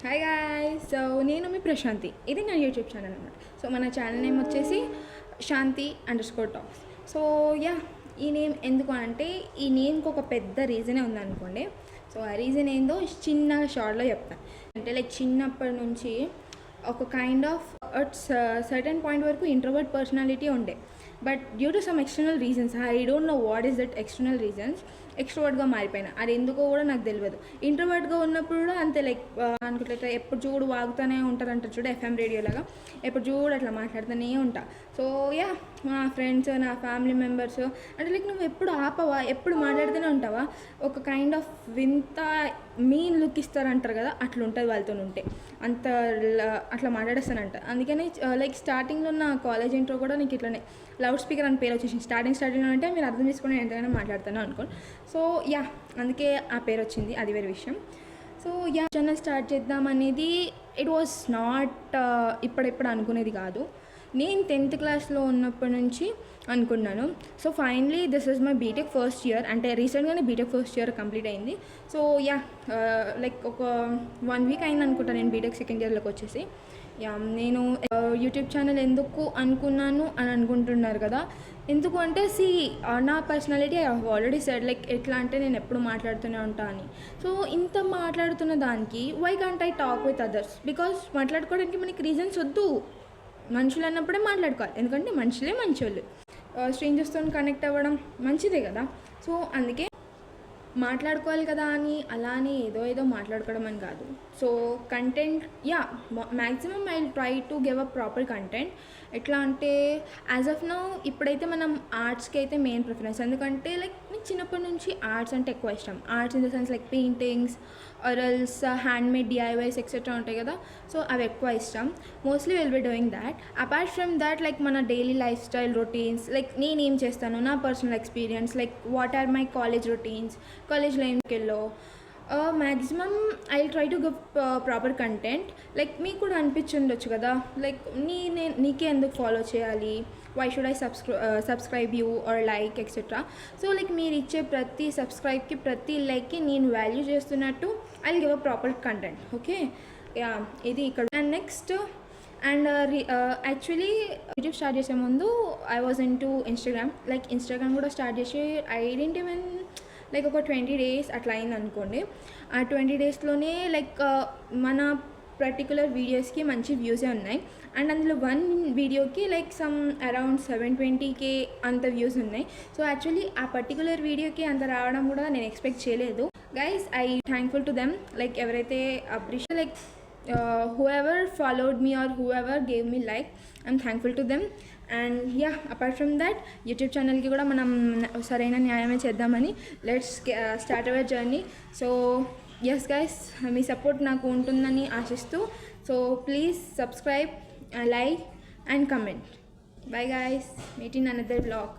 Hi guys. So నేను మీ ప్రశాంతి. ఇది నా యూట్యూబ్ ఛానల్ అనమాట. సో మన ఛానల్ నేమ్ వచ్చేసి శాంతి_టాక్స్. సో యా, ఈ నేమ్ ఎందుకు అంటే ఈ నేమ్కి ఒక పెద్ద రీజనే ఉందనుకోండి. సో ఆ రీజన్ ఏందో చిన్నగా షార్ట్లో చెప్తాను. అంటే లైక్ చిన్నప్పటి నుంచి ఒక కైండ్ ఆఫ్ సర్టన్ పాయింట్ వరకు ఇంట్రోవర్ట్ పర్సనాలిటీ ఉండే. But due to some external reasons, I don't know what is that external reasons, ఎక్స్ట్రోవర్ట్గా మారిపోయినా. అది ఎందుకో కూడా నాకు తెలియదు. ఇంట్రోవర్ట్గా ఉన్నప్పుడు కూడా అంతే, లైక్ అనుకుంటే ఎప్పుడు చూడు వాగుతూనే ఉంటారంటారు చూడు, ఎఫ్ఎం రేడియో లాగా ఎప్పుడు చూడు అట్లా మాట్లాడుతూనే ఉంటా. సో యా, మా ఫ్రెండ్స్, నా ఫ్యామిలీ మెంబర్స్ అంటే లైక్ నువ్వు ఎప్పుడు ఆపవా, ఎప్పుడు మాట్లాడుతూనే ఉంటావా, ఒక కైండ్ ఆఫ్ వింత మీన్ లుక్ ఇస్తారంటారు కదా, అట్లా ఉంటుంది వాళ్ళతో ఉంటే. అంత అట్లా మాట్లాడేస్తానంట. అందుకని లైక్ స్టార్టింగ్లో నా కాలేజ్ ఇంట్రో కూడా నీకు ఇట్లనే లౌడ్ స్పీకర్ అని పేరు వచ్చేసింది. స్టార్టింగ్లో అంటే మీరు అర్థం చేసుకుని ఎంతగానో మాట్లాడుతాను అనుకోండి. సో యా, అందుకే ఆ పేరు వచ్చింది, అది వేరే విషయం. సో యా, ఛానల్ స్టార్ట్ చేద్దాం అనేది ఇట్ వాస్ నాట్ ఇప్పుడెప్పుడు అనుకునేది కాదు. నేను 10th క్లాస్లో ఉన్నప్పటి నుంచి అనుకున్నాను. So finally this is my BTech first year. అంటే రీసెంట్గానే బీటెక్ ఫస్ట్ ఇయర్ కంప్లీట్ అయింది. సో యా, లైక్ ఒక 1 వీక్ అయింది అనుకుంటా నేను బీటెక్ సెకండ్ ఇయర్లోకి వచ్చేసి. యా, నేను యూట్యూబ్ ఛానల్ ఎందుకు అనుకున్నాను అని అనుకుంటున్నారు కదా. ఎందుకు అంటే నా personality I have already said, like ఎట్లా అంటే నేను ఎప్పుడు మాట్లాడుతూనే ఉంటా అని. సో ఇంత మాట్లాడుతున్న దానికి why can't I talk with others? Because మాట్లాడుకోవడానికి మనకి రీజన్స్ వద్దు. మనుషులు అన్నప్పుడే మాట్లాడుకోవాలి, ఎందుకంటే మనుషులే మంచోళ్ళు. స్ట్రేంజర్స్తో కనెక్ట్ అవ్వడం మంచిదే కదా. సో అందుకే మాట్లాడుకోవాలి కదా అని అలానే ఏదో మాట్లాడుకోవడం అని కాదు. So content, yeah, maximum I try to give a proper content. ఎట్లా అంటే యాజ్ ఆఫ్ నౌ ఇప్పుడైతే మనం ఆర్ట్స్కి అయితే మెయిన్ ప్రిఫరెన్స్. ఎందుకంటే లైక్ నాకు చిన్నప్పటి నుంచి ఆర్ట్స్ అంటే ఎక్కువ ఇష్టం. Arts in the sense like paintings ఆర్ఎల్స్ హ్యాండ్మేడ్ డిఐవైస్ ఎక్సెట్రా ఉంటాయి కదా. సో అవి ఎక్కువ ఇష్టం. Mostly will be doing that. Apart from that, like మన daily life style routines, like నేనేం చేస్తాను, నా personal experience, like what are my college routines, కాలేజ్లో ఏం వెళ్ళో maximum I will try to give proper content. Like మీకు కూడా అనిపించుండొచ్చు కదా, లైక్ నీకే ఎందుకు ఫాలో చేయాలి, why should I subscribe you are like etcetera. So like మీరు ఇచ్చే ప్రతి సబ్స్క్రైబ్కి, ప్రతి లైక్కి నేను వాల్యూ చేస్తున్నట్టు I will give a proper content. Okay, yeah, ఇది ఇక్కడ. And next actually YouTube start చేసే ముందు I was in to Instagram. Like Instagram కూడా స్టార్ట్ చేసి ఐ డెంట్ ఈవెన్ లైక్ ఒక 20 days అట్లా అయింది అనుకోండి. ఆ 20 daysలోనే లైక్ మన పర్టికులర్ వీడియోస్కి మంచి వ్యూసే ఉన్నాయి. అండ్ అందులో 1 వీడియోకి లైక్ సమ్ అరౌండ్ 720K అంత వ్యూస్ ఉన్నాయి. సో యాక్చువల్లీ ఆ పర్టికులర్ వీడియోకి అంత రావడం కూడా నేను ఎక్స్పెక్ట్ చేయలేదు. Guys, I thankful to them. Like ఎవరైతే appreciate, like whoever followed me or whoever gave me like, I'm thankful to them. And yeah, apart from that YouTube ఛానల్కి కూడా మనం సరైన న్యాయమే చేద్దామని let's start our journey. So yes guys, మీ support నాకు ఉంటుందని ఆశిస్తూ, so please subscribe, like and comment. Bye guys, meet in another blog.